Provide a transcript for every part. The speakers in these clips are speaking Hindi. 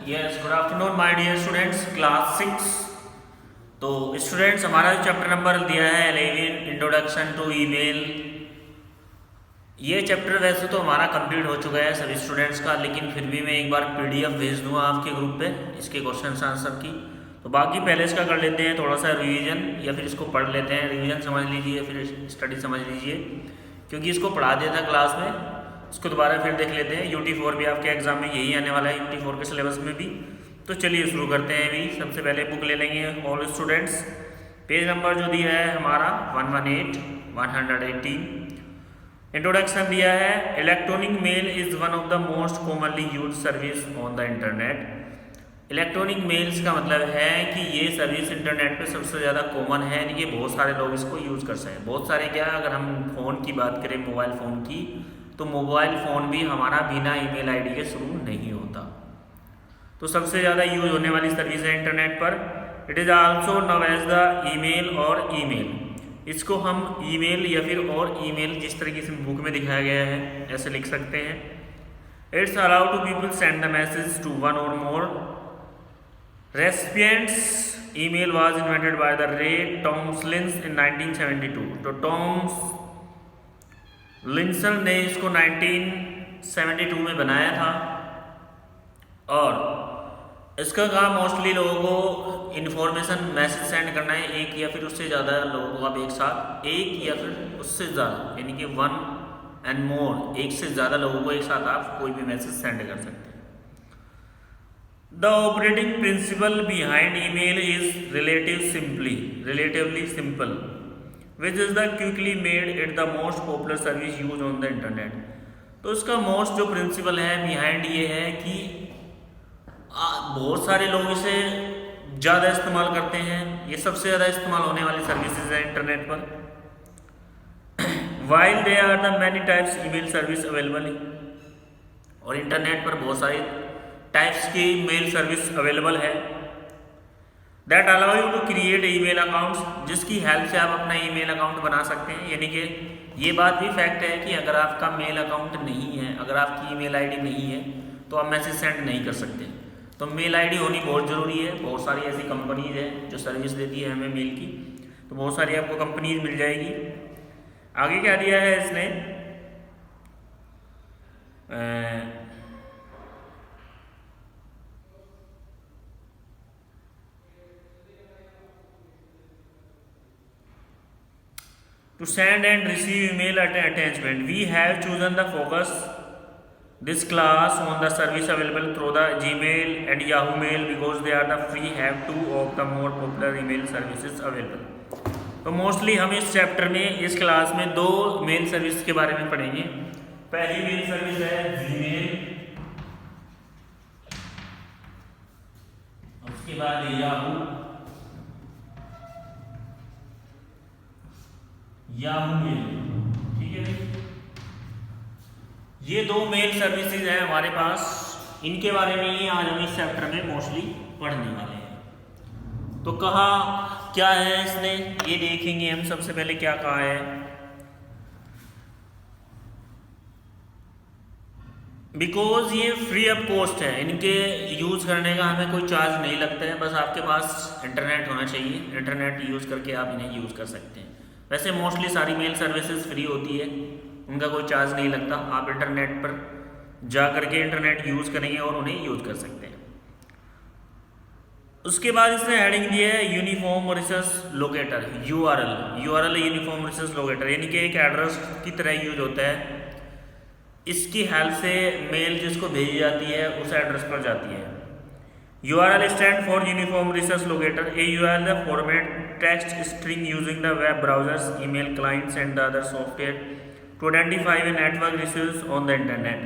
Yes, good afternoon my dear students, class 6। तो स्टूडेंट्स, हमारा चैप्टर नंबर दिया है 11, इंट्रोडक्शन टू ईमेल। ये चैप्टर वैसे तो हमारा कंप्लीट हो चुका है सभी स्टूडेंट्स का, लेकिन फिर भी मैं एक बार पीडीएफ भेज दूंगा आपके ग्रुप पे इसके क्वेश्चन आंसर की। तो बाकी पहले इसका कर लेते हैं थोड़ा सा रिवीजन, या फिर इसको पढ़ लेते हैं। रिवीजन समझ लीजिए, फिर स्टडी समझ लीजिए, क्योंकि इसको पढ़ा दिया था क्लास में। इसको दोबारा फिर देख लेते हैं। UT4 भी आपके एग्जाम में यही आने वाला है, UT4 के सिलेबस में भी। तो चलिए शुरू करते हैं। अभी सबसे पहले बुक ले लेंगे ऑल स्टूडेंट्स। पेज नंबर जो दिया है हमारा 118 इंट्रोडक्शन दिया है। Electronic mail is one of the most commonly use service on the internet. Electronic mails का मतलब है कि ये सर्विस इंटरनेट पे सबसे ज़्यादा कॉमन है, यानी कि बहुत सारे लोग इसको यूज़ कर सकते हैं। बहुत सारे क्या, अगर हम फ़ोन की बात करें, मोबाइल फ़ोन की, तो मोबाइल फ़ोन भी हमारा बिना ईमेल आईडी के शुरू नहीं होता। तो सबसे ज़्यादा यूज होने वाली सर्विस है इंटरनेट पर। It is also known as the email और ईमेल। इसको हम ईमेल या फिर और ईमेल, जिस तरीके से बुक में दिखाया गया है, ऐसे लिख सकते हैं। It's allow to people send the message to one और more recipients. Email was invented by the Ray Tomlinson इन 1972। तो लिंसन ने इसको 1972 में बनाया था, और इसका काम मोस्टली लोगों को इन्फॉर्मेशन मैसेज सेंड करना है, एक या फिर उससे ज़्यादा लोगों को आप एक साथ, एक या फिर उससे ज़्यादा, यानी कि वन एंड मोर, एक से ज़्यादा लोगों को एक साथ आप कोई भी मैसेज सेंड कर सकते हैं। The operating principle behind email is relatively simple which is the quickly made it the most popular service used on the internet। तो इसका मोस्ट जो प्रिंसिपल है बिहाइंड ये है कि बहुत सारे लोग इसे ज़्यादा इस्तेमाल करते हैं। ये सबसे ज़्यादा इस्तेमाल होने वाली सर्विसेज है इंटरनेट पर। while there are the many types email service available, और इंटरनेट पर बहुत सारी टाइप्स की मेल सर्विस अवेलेबल है। That allow you to create email accounts, जिसकी हेल्प से आप अपना ईमेल अकाउंट बना सकते हैं। यानी कि ये बात भी फैक्ट है कि अगर आपका मेल अकाउंट नहीं है, अगर आपकी ईमेल आईडी नहीं है, तो आप मैसेज सेंड नहीं कर सकते। तो मेल आईडी होनी बहुत ज़रूरी है। बहुत सारी ऐसी कंपनीज हैं जो सर्विस देती है हमें मेल की, तो बहुत सारी आपको कंपनीज मिल जाएगी। आगे क्या दिया है इसने, to send and receive email attachment, we have chosen the focus this class on the service available through the Gmail and Yahoo Mail because they are the free, have two of the more popular email services available। तो मोस्टली हम इस चैप्टर में, इस क्लास में, दो मेल सर्विस के बारे में पढ़ेंगे। पहली मेल सर्विस है Gmail, उसके बाद Yahoo मेल। ठीक है, ये दो मेल सर्विसेज हैं हमारे पास। इनके बारे में ही आज हम इस चैप्टर में मोस्टली पढ़ने वाले हैं। तो कहा क्या है इसने, ये देखेंगे हम। सबसे पहले क्या कहा है, बिकॉज ये फ्री ऑफ कॉस्ट है, इनके यूज करने का हमें कोई चार्ज नहीं लगता है। बस आपके पास इंटरनेट होना चाहिए, इंटरनेट यूज करके आप इन्हें यूज कर सकते हैं। वैसे मोस्टली सारी मेल सर्विसेज फ्री होती है, उनका कोई चार्ज नहीं लगता। आप इंटरनेट पर जा करके इंटरनेट यूज़ करेंगे और उन्हें यूज़ कर सकते हैं। उसके बाद इसने हेडिंग दी है uniform resource locator, URL uniform resource locator, यानी कि एक एड्रेस की तरह यूज होता है। इसकी हेल्प से मेल जिसको भेजी जाती है उस एड्रेस पर जाती है। URL stand for Uniform Resource Locator. A URL the format text string using the web browsers, email clients and the other software to identify a network resource on the internet।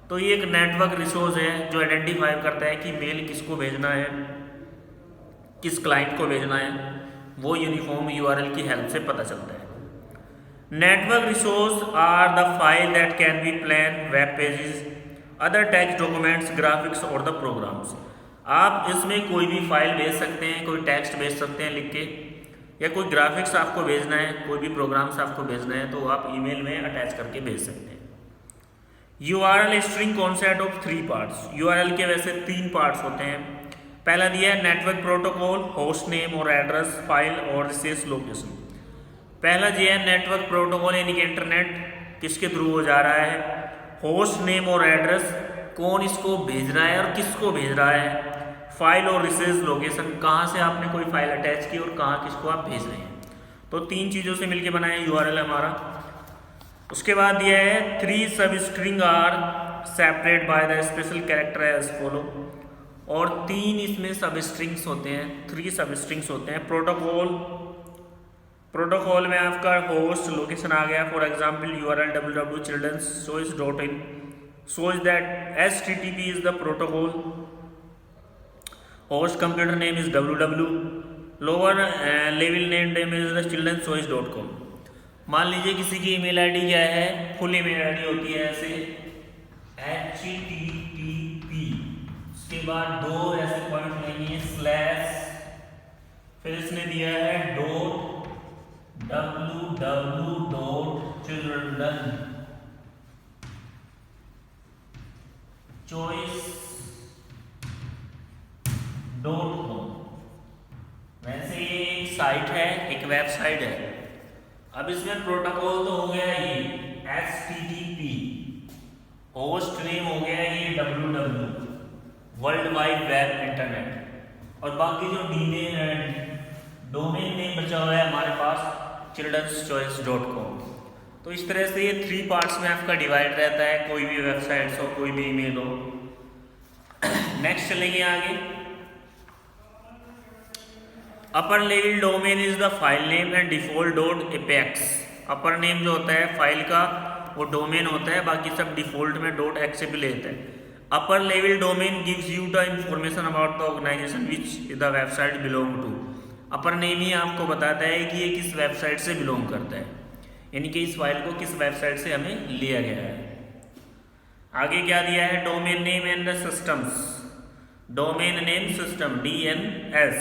तो ये एक नेटवर्क रिसोर्स है जो आइडेंटिफाई करता है कि मेल किसको भेजना है, किस क्लाइंट को भेजना है, वो यूनिफॉर्म URL की हेल्प से पता चलता है। Network resource are the file that can be plain, web pages, other text documents, graphics और द प्रोग्राम्स। आप इसमें कोई भी फाइल भेज सकते हैं, कोई टेक्स्ट भेज सकते हैं लिख के, या कोई ग्राफिक्स आपको भेजना है, कोई भी प्रोग्राम्स आपको भेजना है, तो आप ईमेल में अटैच करके भेज सकते हैं। URL string concept of 3 parts. URL के वैसे 3 पार्ट्स होते हैं। पहला दिया है नेटवर्क प्रोटोकॉल, होस्ट नेम और एड्रेस, फाइल और रिसोर्स लोकेशन। पहला दिया है नेटवर्क प्रोटोकॉल यानी कि इंटरनेट किसके थ्रू हो जा रहा है, होस्ट नेम और एड्रेस कौन इसको भेज रहा है और किसको भेज रहा है, फाइल और रिसोर्स लोकेशन कहाँ से आपने कोई फाइल अटैच की और कहाँ किसको आप भेज रहे हैं। तो 3 चीज़ों से मिलके बना है URL हमारा। उसके बाद दिया है 3 substring are separate by the special character as follow. और 3 इसमें सब स्ट्रिंग्स होते हैं, 3 सब स्ट्रिंग्स होते हैं। प्रोटोकॉल में आपका होस्ट लोकेशन आ गया, for example URL www.childrenschoice.in shows that HTTP is the protocol, host computer name is www, lower level name is the childrenschoice.com। मान लीजिए किसी की ईमेल आईडी क्या है, फुल ईमेल आईडी होती है ऐसे HTTP, उसके बाद 2 ऐसे पॉइंट लेंगे स्लैश, फिर इसने दिया है www.childrenchoice.com। वैसे ये एक साइट है, एक वेबसाइट है। अब इसमें प्रोटोकॉल तो हो गया ये HTTP, होस्ट नेम हो गया ये www, world wide web internet, और बाकी जो डोमेन नेम बचा हुआ है हमारे पास childrenschoice.com। तो इस तरह से ये 3 पार्ट्स में आपका डिवाइड रहता है, कोई भी वेबसाइट्स हो, कोई भी ईमेल हो। नेक्स्ट चलेंगे आगे। अपर level domain is the file name and default dot apex. Upper name जो होता है फाइल का वो डोमेन होता है, बाकी सब डिफॉल्ट में डॉट एक्स पे लेते हैं। Upper level domain gives you the information about the organisation which the website belong to. Upper name ही आपको बताता है कि ये किस वेबसाइट से बिलोंग करता है, यानी कि इस फाइल को किस वेबसाइट से हमें लिया गया है। आगे क्या दिया है, domain name and the systems. Domain name system DNS।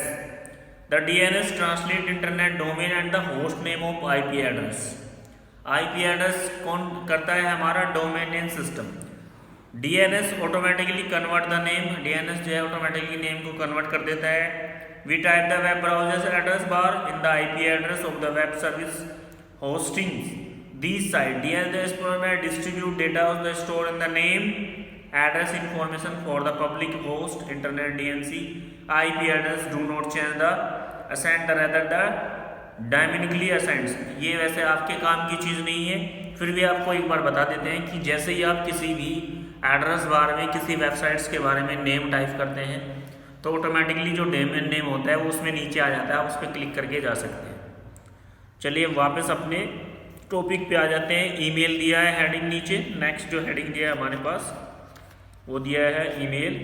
The DNS translate internet domain and the host name of IP address. IP address कौन करता है, हमारा domain name system. DNS automatically convert the name, DNS जो है ऑटोमेटिकली नेम को कन्वर्ट कर देता है। We type the web browser's address bar in the IP address of the web service hosting these sites. DNS provider distribute data of the store in the name address information for the public host internet DNC IP address do not change the assigned rather the dynamically assigned। ये वैसे आपके काम की चीज़ नहीं है, फिर भी आपको एक बार बता देते हैं कि जैसे ही आप किसी भी एड्रेस बार में किसी वेबसाइट्स के बारे में नेम टाइप करते हैं तो ऑटोमेटिकली जो डोमेन नेम होता है वो उसमें नीचे आ जाता है, आप उस पर क्लिक करके जा सकते हैं। चलिए वापस अपने टॉपिक पे आ जाते हैं। ईमेल दिया है हेडिंग नीचे। नेक्स्ट जो हेडिंग दिया है हमारे पास वो दिया है ईमेल।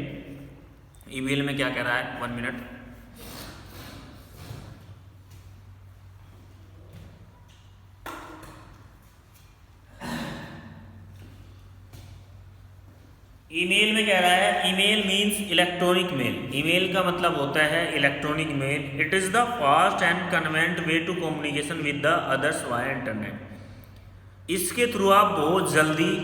ईमेल में क्या कह रहा है, 1 मिनट। ईमेल में कह रहा है email means electronic mail. Email का मतलब होता है electronic mail. It is the fast and convenient way to communication with the others via internet. इसके थ्रू आप बहुत जल्दी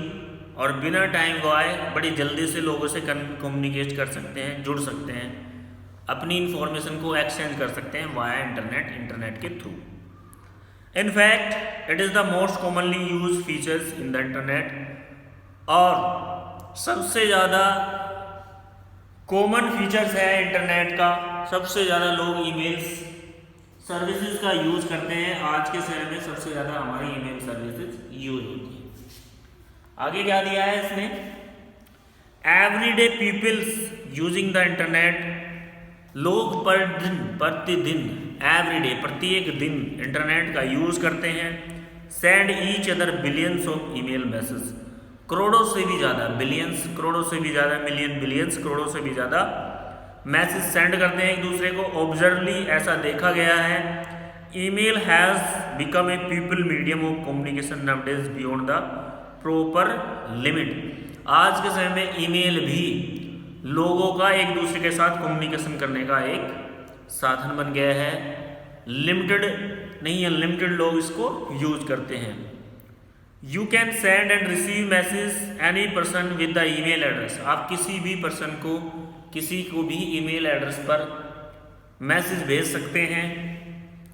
और बिना टाइम गवाए बड़ी जल्दी से लोगों से कम्युनिकेट कर सकते हैं, जुड़ सकते हैं, अपनी इंफॉर्मेशन को एक्सचेंज कर सकते हैं वाया इंटरनेट के through. In fact it is the most commonly use features in the internet. और सबसे ज़्यादा कॉमन फीचर्स है इंटरनेट का, सबसे ज़्यादा लोग ईमेल्स सर्विसेज का यूज़ करते हैं। आज के समय में सबसे ज़्यादा हमारी ईमेल सर्विसेज यूज होती है। आगे क्या दिया है इसने, everyday peoples using the internet. लोग प्रतिदिन एवरीडे प्रत्येक दिन इंटरनेट का यूज़ करते हैं। Send each other billions of email message. करोड़ों से भी ज़्यादा, बिलियंस करोड़ों से भी ज़्यादा, मिलियन बिलियंस करोड़ों से भी ज़्यादा मैसेज सेंड करते हैं एक दूसरे को। ऑब्जर्वली ऐसा देखा गया है। Email has become a people medium of communication nowadays beyond the proper limit. आज के समय में ईमेल भी लोगों का एक दूसरे के साथ कम्युनिकेशन करने का एक साधन बन गया है। लिमिटेड नहीं, अनलिमिटेड लोग इसको यूज करते हैं। You can send and receive message any person with the email address. आप किसी भी पर्सन को, किसी को भी ईमेल एड्रेस पर मैसेज भेज सकते हैं,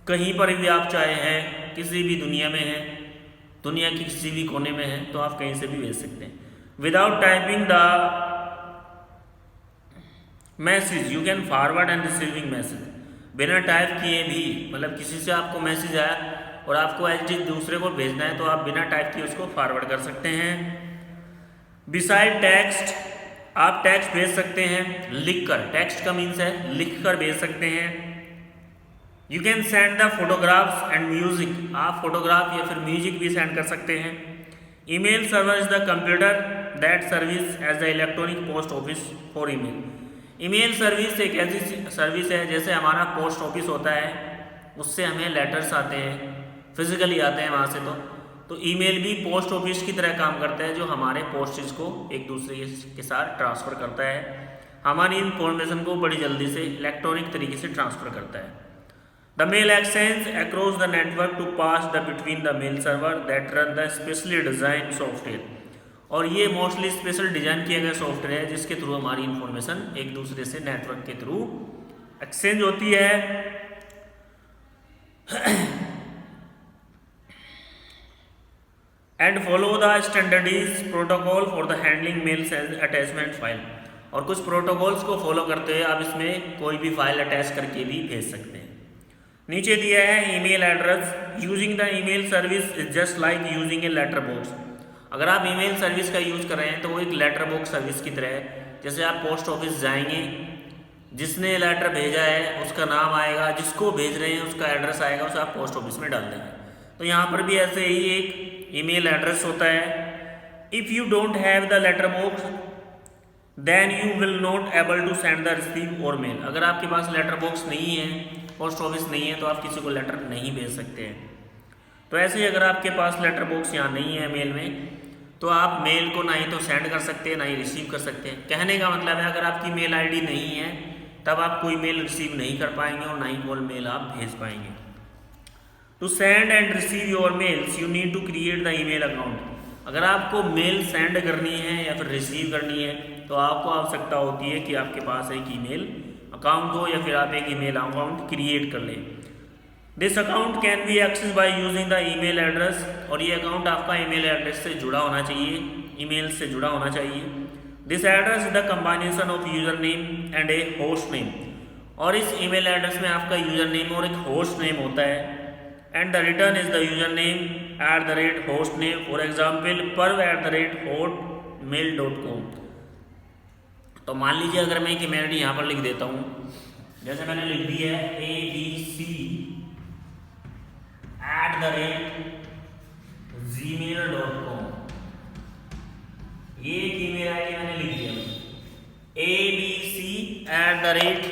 कहीं पर भी आप चाहे हैं, किसी भी दुनिया में हैं, दुनिया की किसी भी कोने में हैं, तो आप कहीं से भी भेज सकते हैं। Without typing the message you can forward and receiving message. बिना टाइप किए भी, मतलब किसी से आपको मैसेज आया और आपको एज दूसरे को भेजना है, तो आप बिना टाइप किए उसको फॉरवर्ड कर सकते हैं। बिसाइड टेक्स्ट, आप टेक्स्ट भेज सकते हैं लिखकर, टेक्स्ट का मीन्स है लिखकर भेज सकते हैं। You can send the photographs and music, आप फोटोग्राफ या फिर म्यूजिक भी सेंड कर सकते हैं। Email server is the computer that service as the electronic post office for email. Email service एक ऐसी सर्विस है जैसे हमारा पोस्ट ऑफिस होता है, उससे हमें लेटर्स आते हैं, फिजिकली आते हैं वहाँ से। तो ईमेल भी पोस्ट ऑफिस की तरह काम करता है, जो हमारे पोस्टेज को एक दूसरे के साथ ट्रांसफ़र करता है, हमारी इंफॉर्मेशन को बड़ी जल्दी से इलेक्ट्रॉनिक तरीके से ट्रांसफ़र करता है। The mail exchange across the network to pass the between the mail server that run the specially design software. और ये मोस्टली स्पेशल डिज़ाइन किया गया सॉफ्टवेयर है जिसके थ्रू हमारी इंफॉर्मेशन एक दूसरे से नेटवर्क के थ्रू एक्सचेंज होती है। And follow the standardized protocol for the handling mails as attachment file. और कुछ प्रोटोकॉल्स को फॉलो करते हुए आप इसमें कोई भी फाइल अटैच करके भी भेज सकते हैं। नीचे दिया है email address. Using the email service is just like using a letter box. अगर आप ईमेल सर्विस का यूज़ कर रहे हैं तो वो एक लेटर बॉक्स सर्विस की तरह है। जैसे आप पोस्ट ऑफिस जाएंगे, जिसने लेटर भेजा है उसका नाम आएगा, जिसको भेज रहे हैं उसका एड्रेस आएगा, उसे आप पोस्ट ऑफिस में डाल देंगे। तो यहाँ पर भी ऐसे ही एक ईमेल एड्रेस होता है। If you don't have the letter box then you will not able to send the receive और मेल। अगर आपके पास लेटर बॉक्स नहीं है, पोस्ट ऑफिस नहीं है, तो आप किसी को लेटर नहीं भेज सकते हैं। तो ऐसे ही अगर आपके पास लेटर बॉक्स यहाँ नहीं है मेल में, तो आप मेल को ना ही तो सेंड कर सकते हैं ना ही रिसीव कर सकते हैं। कहने का मतलब है अगर आपकी मेल आईडी नहीं है तब आप कोई मेल रिसीव नहीं कर पाएंगे और ना ही कोई मेल आप भेज पाएंगे। To send and receive your mails you need to create the email account. अगर आपको मेल सेंड करनी है या फिर रिसीव करनी है तो आपको आवश्यकता होती है कि आपके पास एक ईमेल अकाउंट हो या फिर आप एक ईमेल अकाउंट क्रिएट कर लें। This account can be access by using the email address. और ये अकाउंट आपका ईमेल एड्रेस से जुड़ा होना चाहिए, ईमेल से जुड़ा होना चाहिए। This address is the combination of user name and a host name. और इस ईमेल एड्रेस में आपका यूजर नेम और एक होस्ट नेम होता है। And the return is the user name @host name, for example perv@hotmail.com। तो मान लीजिए अगर मैं एक ईमेल आईडी यहाँ पर लिख देता हूँ, जैसे मैंने लिख दी है abc@gmail.com। ये एक ईमेल आईडी मैंने लिख दिया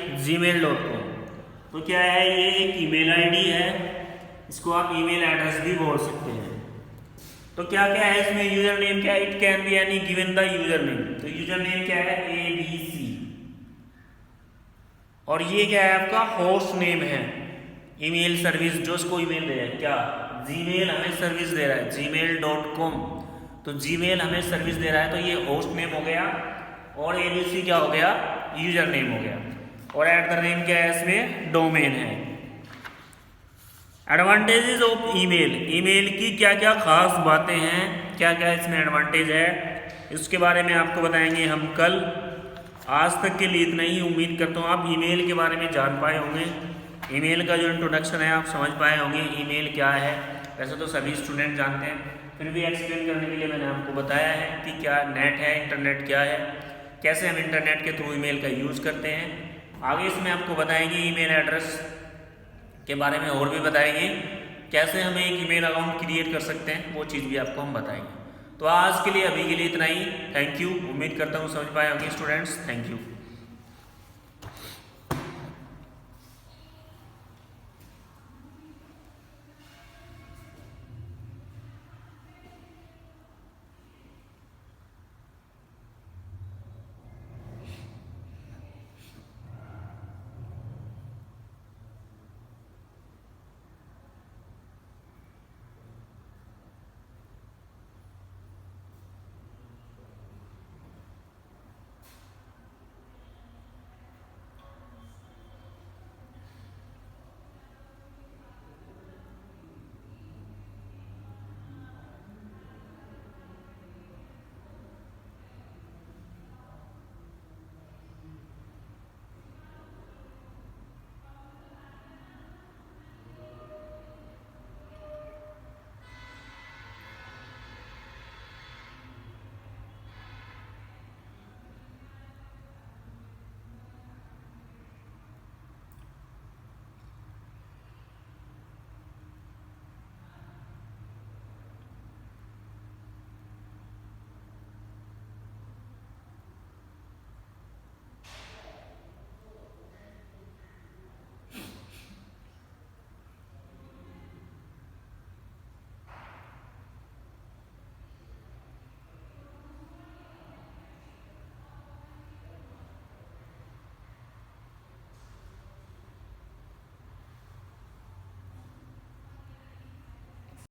abc@gmail.com। तो क्या है, ये एक ईमेल आईडी है, इसको आप ईमेल एड्रेस भी बोल सकते हैं। तो क्या क्या है इसमें, यूजर नेम क्या है, it can be any given the user name. तो यूजर नेम क्या है, abc। और ये क्या है, आपका होस्ट नेम है। ईमेल सर्विस जो उसको ईमेल दे रहा है, क्या जीमेल हमें सर्विस दे रहा है, gmail.com। तो जीमेल हमें सर्विस दे रहा है, तो ये होस्ट नेम हो गया। और abc क्या हो गया, यूजर नेम हो गया। और @ क्या है, इसमें डोमेन है। एडवांटेजेस ऑफ ईमेल, ईमेल की क्या क्या खास बातें हैं, क्या क्या इसमें एडवांटेज है, इसके बारे में आपको बताएंगे हम कल। आज तक के लिए इतना ही। उम्मीद करता हूँ आप ईमेल के बारे में जान पाए होंगे, ईमेल का जो इंट्रोडक्शन है आप समझ पाए होंगे ईमेल क्या है। वैसे तो सभी स्टूडेंट जानते हैं, फिर भी एक्सप्लेन करने के लिए मैंने आपको बताया है कि क्या नेट है, इंटरनेट क्या है, कैसे हम इंटरनेट के थ्रू ईमेल का यूज़ करते हैं। आगे इसमें आपको बताएंगे ईमेल एड्रेस के बारे में, और भी बताएंगे कैसे हम एक ईमेल अकाउंट क्रिएट कर सकते हैं, वो चीज़ भी आपको हम बताएंगे। तो आज के लिए, अभी के लिए इतना ही। Thank you. उम्मीद करता हूँ समझ पाए होंगे स्टूडेंट्स। Thank you.